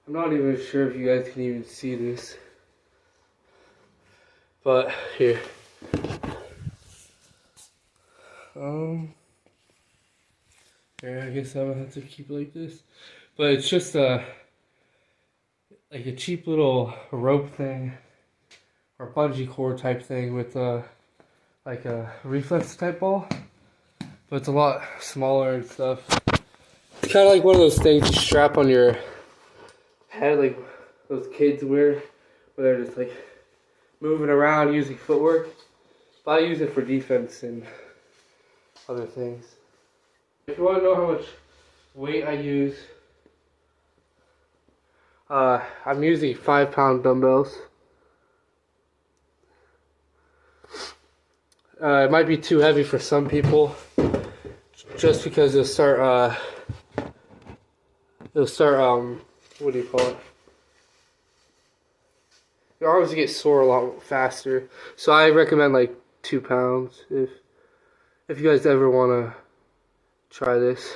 I'm not even sure if you guys can even see this. But here. Here, I guess I'm gonna have to keep it like this. But it's just like a cheap little rope thing or bungee cord type thing with like a reflex type ball. But it's a lot smaller and stuff. It's kind of like one of those things you strap on your head, like those kids wear, where they're just like moving around using footwork. But I use it for defense and other things. If you want to know how much weight I use, I'm using 5-pound dumbbells. It might be too heavy for some people, just because it'll start, what do you call it? Your arms get sore a lot faster. So I recommend like 2 pounds if you guys ever want to try this.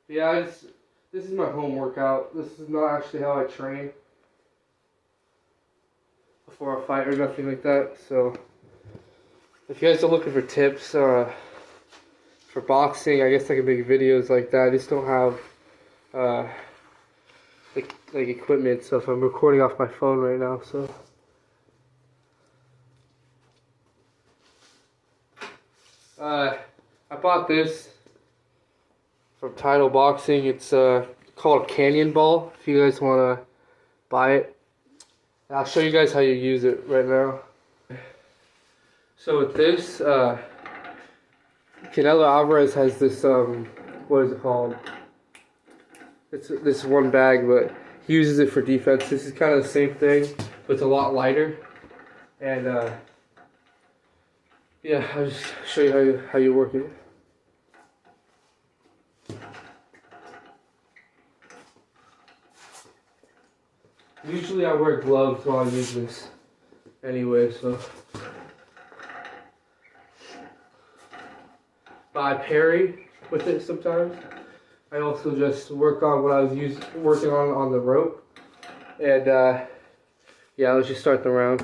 Yeah, this is my home workout. This is not actually how I train before a fight or nothing like that. So if you guys are looking for tips for boxing, I guess I can make videos like that. I just don't have like equipment, so if I'm recording off my phone right now, so. I bought this from Title Boxing. It's called Canyon Ball, if you guys want to buy it. And I'll show you guys how you use it right now. So with this, Canelo Alvarez has this, what is it called? It's this one bag, but he uses it for defense. This is kind of the same thing, but it's a lot lighter. And yeah, I'll just show you how you work it. Usually I wear gloves while I use this anyway, so. But I parry with it sometimes. I also just work on what I was working on the rope. And yeah, let's just start the round.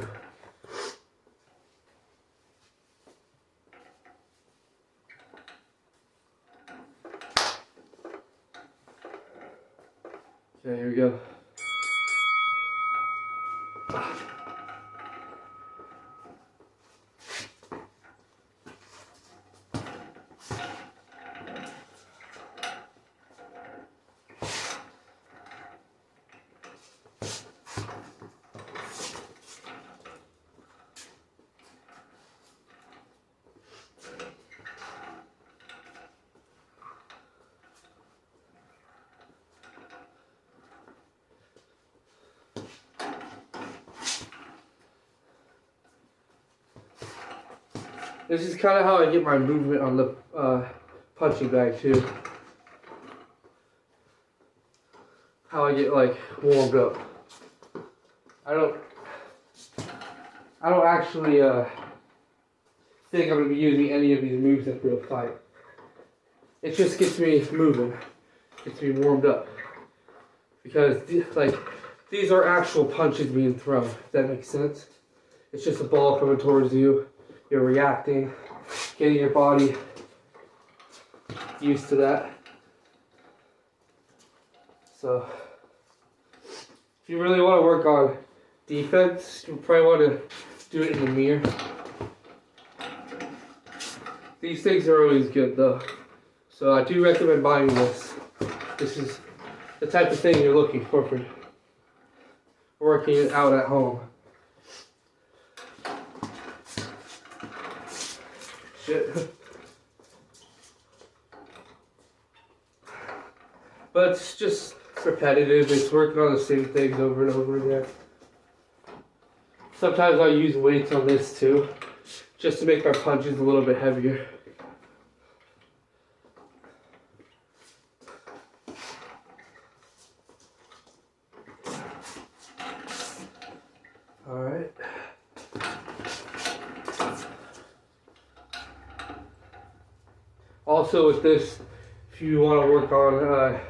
Okay, here we go. This is kind of how I get my movement on the punching bag too. How I get like warmed up. I don't actually think I'm gonna be using any of these moves at the real fight. It just gets me moving, gets me warmed up, because these are actual punches being thrown. If that makes sense. It's just a ball coming towards you. You're reacting, getting your body used to that. So, if you really want to work on defense, you probably want to do it in the mirror. These things are always good though. So I do recommend buying this. This is the type of thing you're looking for working it out at home. Shit. But it's just repetitive. It's working on the same things over and over again. Sometimes I use weights on this too, just to make my punches a little bit heavier. All right. Also with this, if you want to work on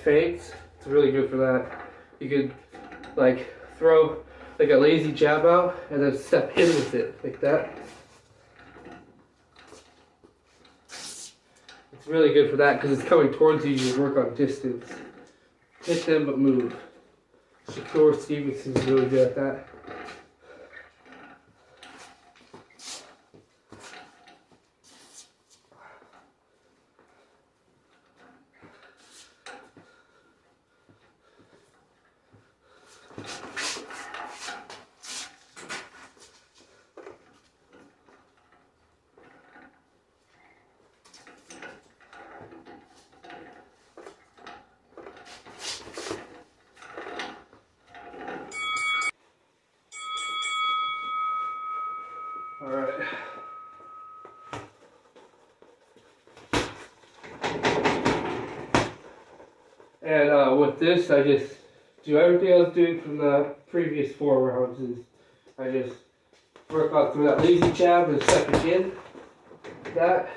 feints, it's really good for that. You could like throw like a lazy jab out and then step in with it like that. It's really good for that because it's coming towards you. You work on distance. Hit them but move. Shakur Stevenson's really good at that. Alright. And with this, I just do everything I was doing from the previous 4 rounds. I just work on through that lazy jab and step in. That.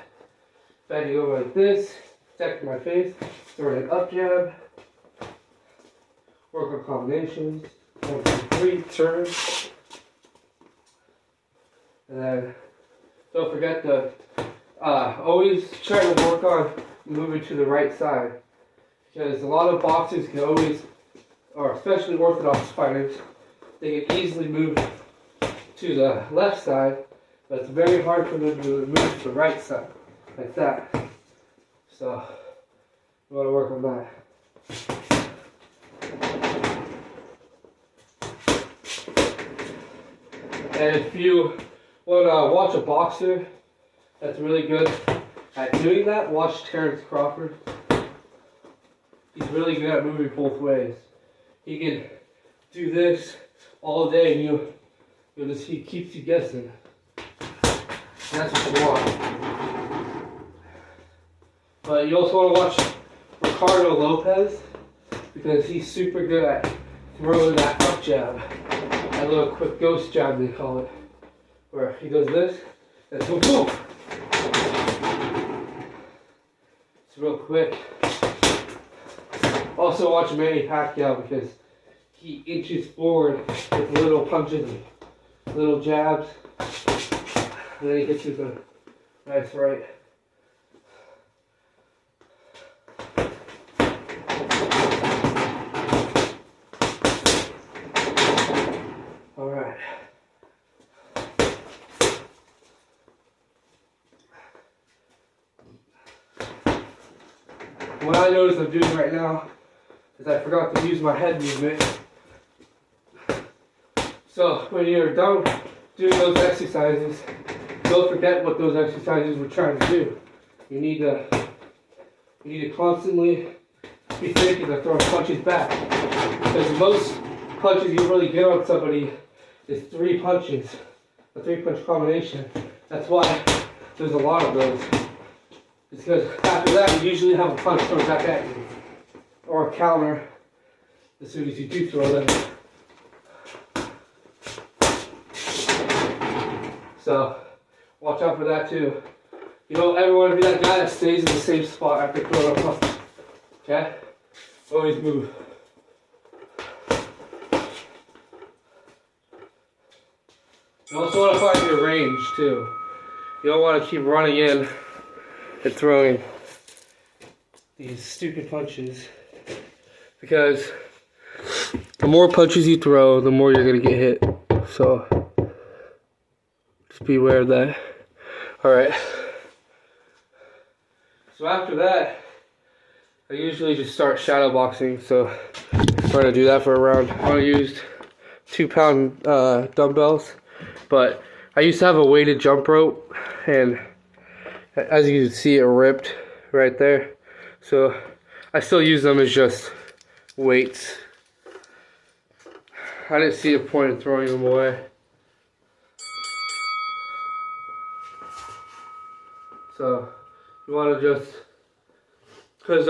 Bending over like this, protecting my face, throwing an up jab. Work on combinations. 1, 2, 3, turn. And then don't forget to always try to work on moving to the right side. Because a lot of boxers can always, or especially orthodox fighters, they can easily move to the left side, but it's very hard for them to move to the right side, like that. So, you want to work on that. And if you want to watch a boxer that's really good at doing that, watch Terrence Crawford. He's really good at moving both ways. He can do this all day and he keeps you guessing. That's what you want. But you also want to watch Ricardo Lopez because he's super good at throwing that up jab. That little quick ghost jab they call it. Where he does this, and boom, boom. It's real quick. Also watch Manny Pacquiao because he inches forward with little punches, little jabs, and then he hits you with a nice right. Alright. What I notice I'm doing right now is I forgot to use my head movement. So when you're done doing those exercises, don't forget what those exercises were trying to do. You need to constantly be thinking of throwing punches back. Because most punches you really get on somebody is 3 punches. A 3-punch combination. That's why there's a lot of those. It's because after that you usually have a punch thrown back at you. Or a counter as soon as you do throw them. So watch out for that too. You don't ever want to be that guy that stays in the same spot after throwing a punch. Okay? Always move. You also want to find your range too. You don't want to keep running in and throwing these stupid punches. Because the more punches you throw, the more you're going to get hit. So just be aware of that. Alright. So after that, I usually just start shadow boxing. So I'm going to do that for a round. I used 2-pound dumbbells. But I used to have a weighted jump rope. And as you can see, it ripped right there. So I still use them as just weights. I didn't see a point in throwing them away. So you want to just, because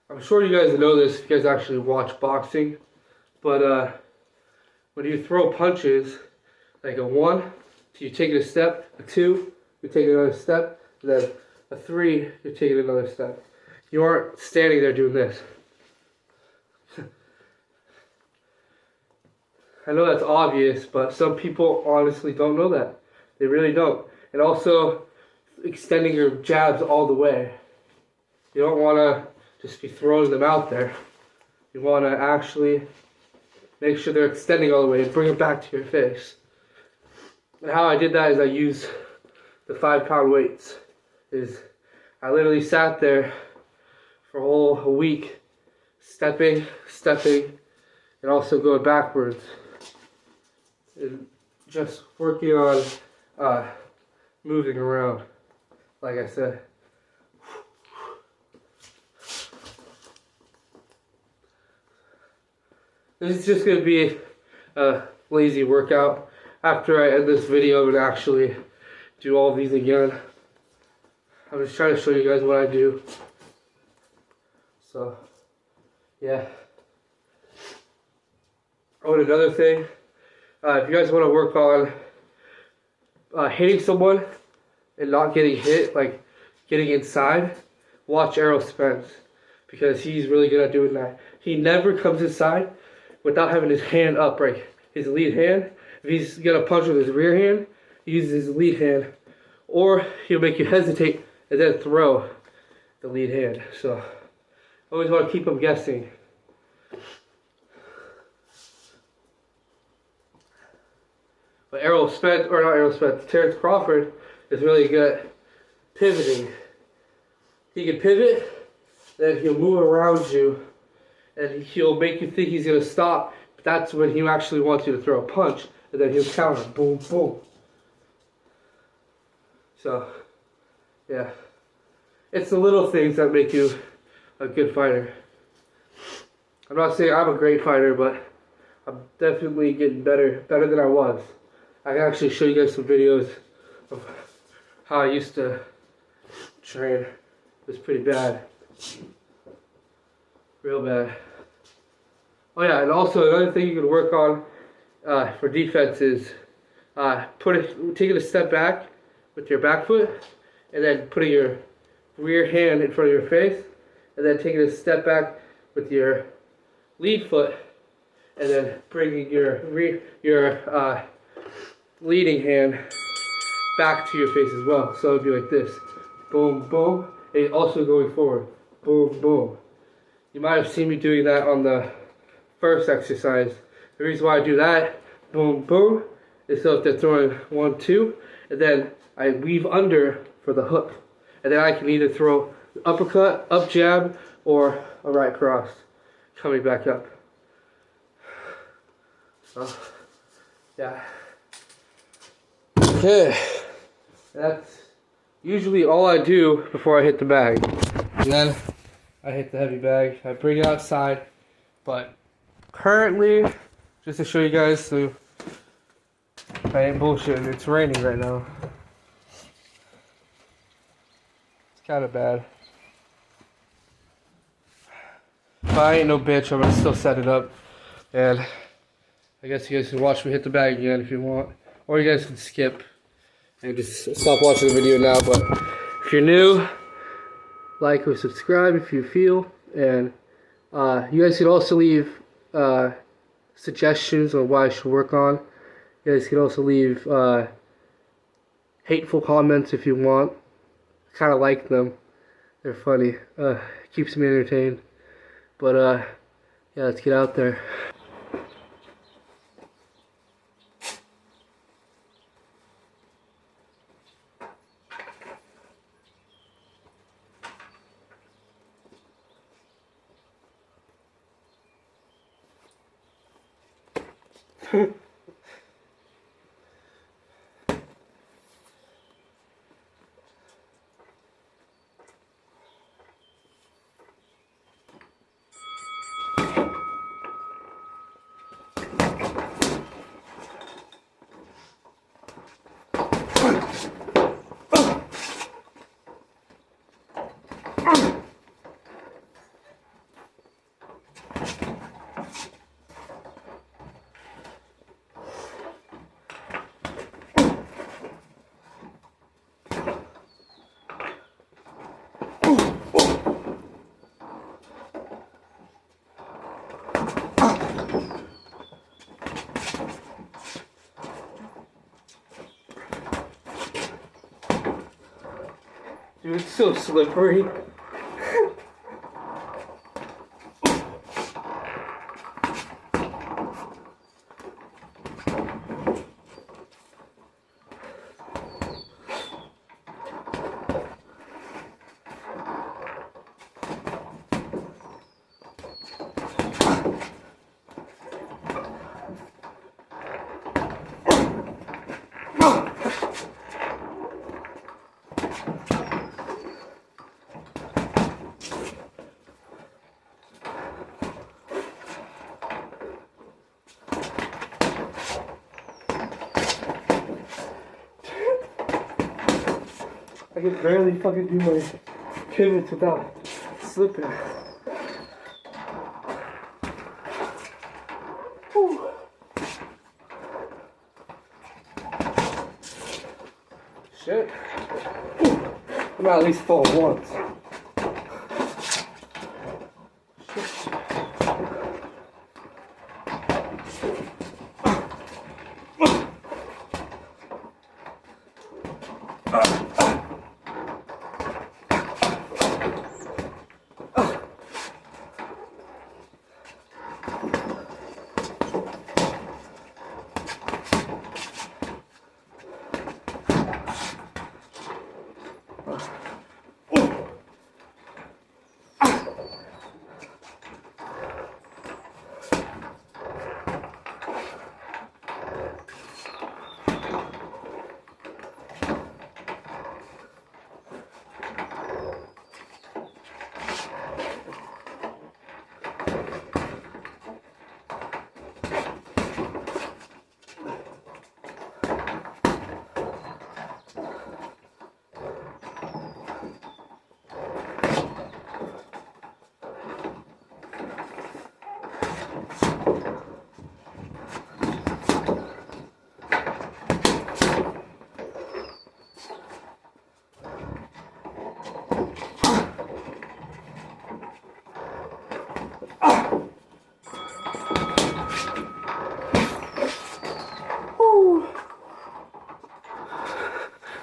I'm sure you guys know this if you guys actually watch boxing, but when you throw punches, like a 1, you take it a step, a 2, you take another step, and then A 3, you're taking another step. You aren't standing there doing this. I know that's obvious, but some people honestly don't know that. They really don't. And also, extending your jabs all the way. You don't want to just be throwing them out there. You want to actually make sure they're extending all the way and bring it back to your face. And how I did that is I used the 5-pound weights. I literally sat there for a week, stepping, and also going backwards. And just working on moving around, like I said. This is just going to be a lazy workout. After I end this video, I'm going to actually do all of these again. I'm just trying to show you guys what I do. So, yeah. Oh, and another thing, if you guys want to work on hitting someone and not getting hit, like getting inside, watch Errol Spence, because he's really good at doing that. He never comes inside without having his hand up, right? His lead hand. If he's gonna punch with his rear hand, he uses his lead hand, or he'll make you hesitate and then throw the lead hand. So, always want to keep them guessing. But Terrence Crawford is really good at pivoting. He can pivot, then he'll move around you, and he'll make you think he's going to stop, but that's when he actually wants you to throw a punch, and then he'll counter, boom, boom. So, yeah. It's the little things that make you a good fighter. I'm not saying I'm a great fighter, but I'm definitely getting better than I was. I can actually show you guys some videos of how I used to train. It was pretty bad. Real bad. Oh yeah, and also another thing you can work on for defense is taking a step back with your back foot, and then putting your rear hand in front of your face, and then taking a step back with your lead foot, and then bringing your leading hand back to your face as well. So it'd be like this, boom, boom, and also going forward, boom, boom. You might have seen me doing that on the first exercise. The reason why I do that, boom, boom, is so if they're throwing 1, 2, and then I weave under for the hook. And then I can either throw uppercut, up jab, or a right cross coming back up. So, yeah. Okay. That's usually all I do before I hit the bag. And then I hit the heavy bag. I bring it outside. But currently, just to show you guys, so I ain't bullshitting, it's raining right now. It's kind of bad. But I ain't no bitch, I'm gonna still set it up. And I guess you guys can watch me hit the bag again if you want. Or you guys can skip and just stop watching the video now. But if you're new, like or subscribe if you feel. And you guys can also leave suggestions on what I should work on. You guys can also leave hateful comments if you want. I kind of like them. They're funny. Keeps me entertained. But yeah, let's get out there. Dude, it's so slippery. I can barely fucking do my pivots without slipping. Whew. Shit. I'm at least fall once.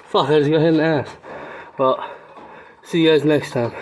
Fuck, I just got hit in the ass. But, see you guys next time.